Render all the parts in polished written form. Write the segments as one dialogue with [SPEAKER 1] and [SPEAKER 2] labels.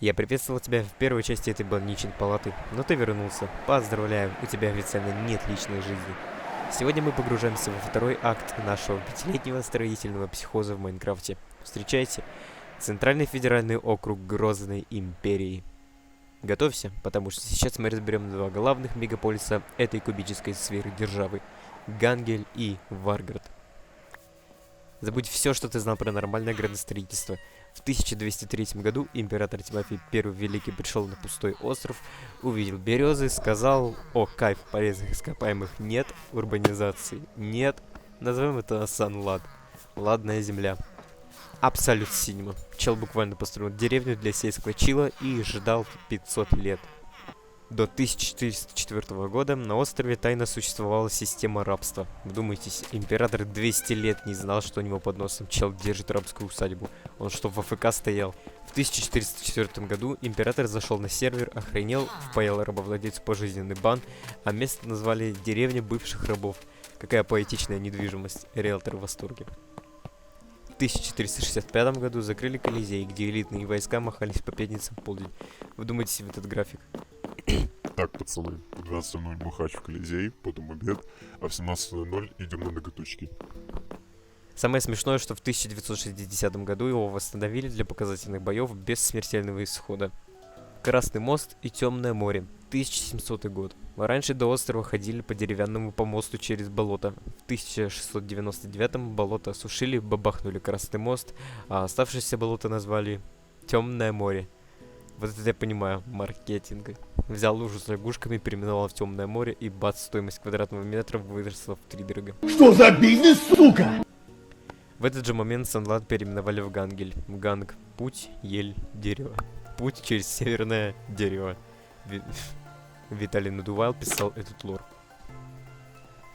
[SPEAKER 1] Я приветствовал тебя в первой части этой больничной палаты, но ты вернулся. Поздравляю, у тебя официально нет личной жизни. Сегодня мы погружаемся во второй акт нашего пятилетнего строительного психоза в Майнкрафте. Встречайте, Центральный федеральный округ Грозной Империи. Готовься, потому что сейчас мы разберем два главных мегаполиса этой кубической сферы державы – Гангель и Варгард. Забудь все, что ты знал про нормальное градостроительство. В 1203 году император Тимофей I Великий пришел на пустой остров, увидел березы, сказал: «О, кайф, полезных ископаемых нет, урбанизации нет, назовем это Санлад, ладная земля». Абсолют Синема. Чел буквально построил деревню для сельского чила и ждал 500 лет. До 1404 года на острове тайно существовала система рабства. Вдумайтесь, император 200 лет не знал, что у него под носом чел держит рабскую усадьбу. Он что, в АФК стоял? В 1404 году император зашел на сервер, охренел, впаял рабовладельцу пожизненный бан, а место назвали «Деревня бывших рабов». Какая поэтичная недвижимость, риэлтор в восторге. В 1465 году закрыли Колизей, где элитные войска махались по пятницам в полдень. Вдумайтесь в этот график.
[SPEAKER 2] Так, пацаны, в 12:00 бухач в Колизей, потом обед, а в 17:00 идем на ноготочки.
[SPEAKER 1] Самое смешное, что в 1960 году его восстановили для показательных боев без смертельного исхода. Красный мост и Темное море, 1700 год. Раньше до острова ходили по деревянному помосту через болото. В 1699 болото осушили, бабахнули Красный мост, а оставшееся болото назвали Темное море. Вот это я понимаю, маркетинг. Взял лужу с лягушками, переименовал в Темное море, и бац, стоимость квадратного метра выросла втридорога.
[SPEAKER 3] Что за бизнес, сука?
[SPEAKER 1] В этот же момент Санлад переименовали в Гангель. Ганг – путь, ель, дерево. Путь через северное дерево. Виталий Надувайл писал этот лор.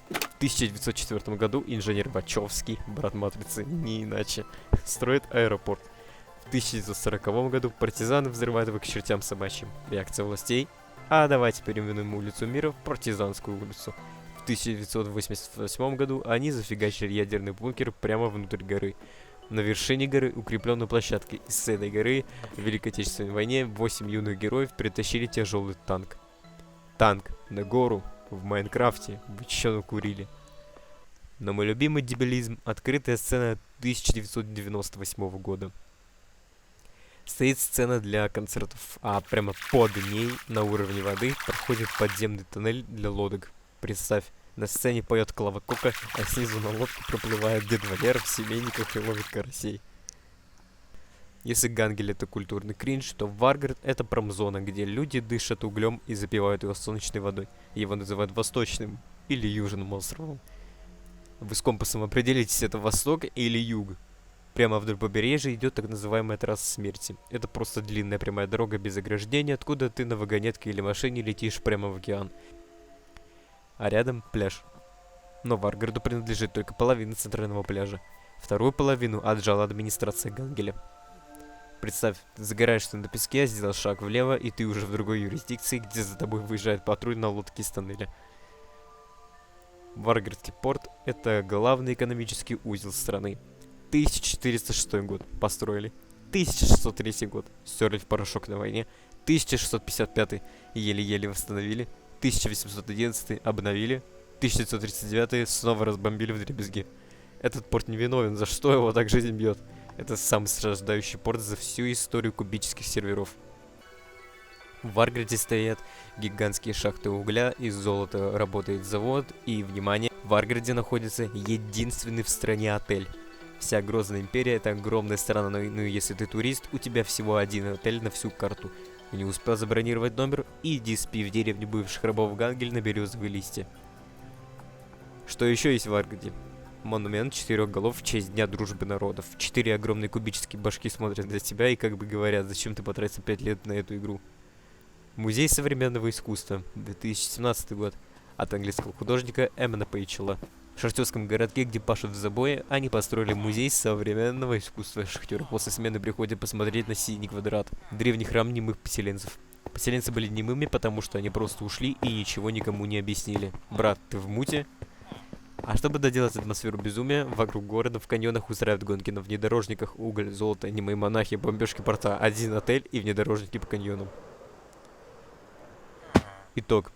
[SPEAKER 1] В 1904 году инженер Вачовский, брат Матрицы, не иначе, строит аэропорт. В 1940 году партизаны взрывают его к чертям собачьим. Реакция властей: а давайте переименуем улицу Мира в Партизанскую улицу. В 1988 году они зафигачили ядерный бункер прямо внутрь горы. На вершине горы укрепленной площадки. Из этой горы в Великой Отечественной войне 8 юных героев притащили тяжелый танк. Танк на гору в Майнкрафте. Вы чё накурили? Но мой любимый дебилизм — открытая сцена 1998 года. Стоит сцена для концертов, а прямо под ней, на уровне воды, проходит подземный тоннель для лодок. Представь, на сцене поет Клава Кока, а снизу на лодке проплывает Дед Валера в семейниках и ловит карасей. Если Гангель — это культурный кринж, то Варгард — это промзона, где люди дышат углем и запивают его солнечной водой. Его называют восточным или южным островом. Вы с компасом определитесь, это восток или юг. Прямо вдоль побережья идет так называемая трасса смерти. Это просто длинная прямая дорога без ограждения, откуда ты на вагонетке или машине летишь прямо в океан. А рядом пляж. Но Варгарду принадлежит только половина центрального пляжа. Вторую половину отжала администрация Гангеля. Представь, ты загораешься на песке, сделал шаг влево, и ты уже в другой юрисдикции, где за тобой выезжает патруль на лодке из тоннеля. Варгардский порт — это главный экономический узел страны. 1406 год построили. 1603 год стерли в порошок на войне. 1655 еле-еле восстановили. 1811 обновили. 1939 снова разбомбили вдребезги. Этот порт не виновен, за что его так жизнь бьет. Это самый страждающий порт за всю историю кубических серверов. В Варгарде стоят гигантские шахты угля, из золота работает завод, и, внимание, в Варгарде находится единственный в стране отель. Вся Грозная Империя — это огромная страна, но если ты турист, у тебя всего один отель на всю карту. Не успел забронировать номер, иди спи в деревне бывших рабов Гангель на березовые листья. Что еще есть в Варгарде? Монумент 4 голов в честь Дня Дружбы Народов. 4 огромные кубические башки смотрят для тебя и как бы говорят: зачем ты потратил 5 лет на эту игру. Музей современного искусства, 2017 год, от английского художника Эммона Пейчела. В шахтерском городке, где пашут в забое, они построили музей современного искусства. Шахтеры после смены приходят посмотреть на синий квадрат. Древний храм немых поселенцев. Поселенцы были немыми, потому что они просто ушли и ничего никому не объяснили. Брат, ты в муте? А чтобы доделать атмосферу безумия, вокруг города в каньонах устраивают гонки на внедорожниках, уголь, золото, аниме, монахи, бомбежки порта, один отель и внедорожники по каньонам. Итог.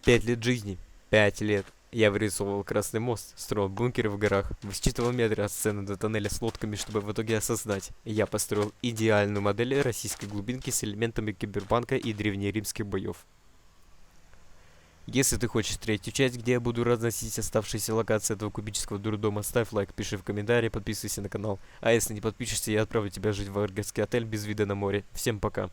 [SPEAKER 1] 5 лет жизни. 5 лет. Я вырисовывал Красный мост, строил бункеры в горах, высчитывал метры от сцены до тоннеля с лодками, чтобы в итоге осознать. Я построил идеальную модель российской глубинки с элементами киберпанка и древнеримских боев. Если ты хочешь третью часть, где я буду разносить оставшиеся локации этого кубического дурдома, ставь лайк, пиши в комментарии, подписывайся на канал. А если не подпишешься, я отправлю тебя жить в Аргатский отель без вида на море. Всем пока.